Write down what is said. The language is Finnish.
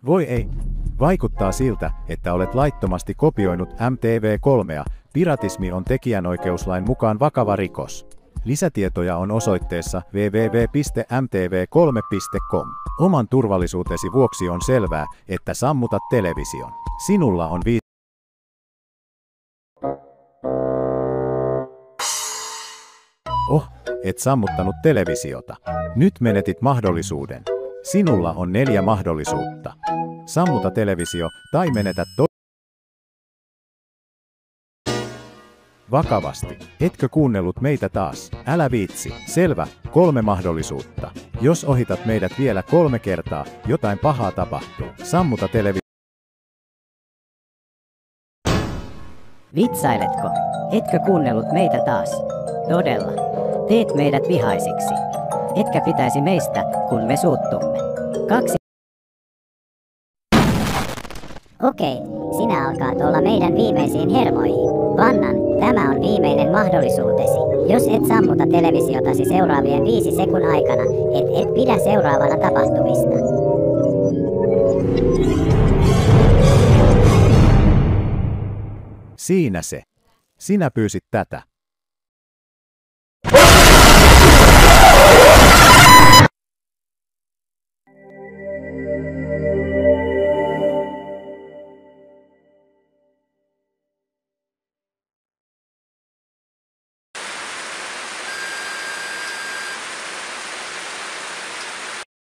Voi ei. Vaikuttaa siltä, että olet laittomasti kopioinut MTV3. Piratismi on tekijänoikeuslain mukaan vakava rikos. Lisätietoja on osoitteessa www.mtv3.com. Oman turvallisuutesi vuoksi on selvää, että sammutat television. Sinulla on et sammuttanut televisiota. Nyt menetit mahdollisuuden. Sinulla on 4 mahdollisuutta. Sammuta televisio tai menetä vakavasti. Etkö kuunnellut meitä taas? Älä viitsi. Selvä. 3 mahdollisuutta. Jos ohitat meidät vielä 3 kertaa, jotain pahaa tapahtuu. Sammuta televisio. Vitsailetko? Etkö kuunnellut meitä taas? Todella. Teet meidät vihaisiksi. Etkä pitäisi meistä, kun me suuttumme. 2. Okei, sinä alkaat olla meidän viimeisiin hermoihin. Vannan, tämä on viimeinen mahdollisuutesi. Jos et sammuta televisiotasi seuraavien 5 sekunnin aikana, et pidä seuraavana tapahtumista. Siinä se. Sinä pyysit tätä.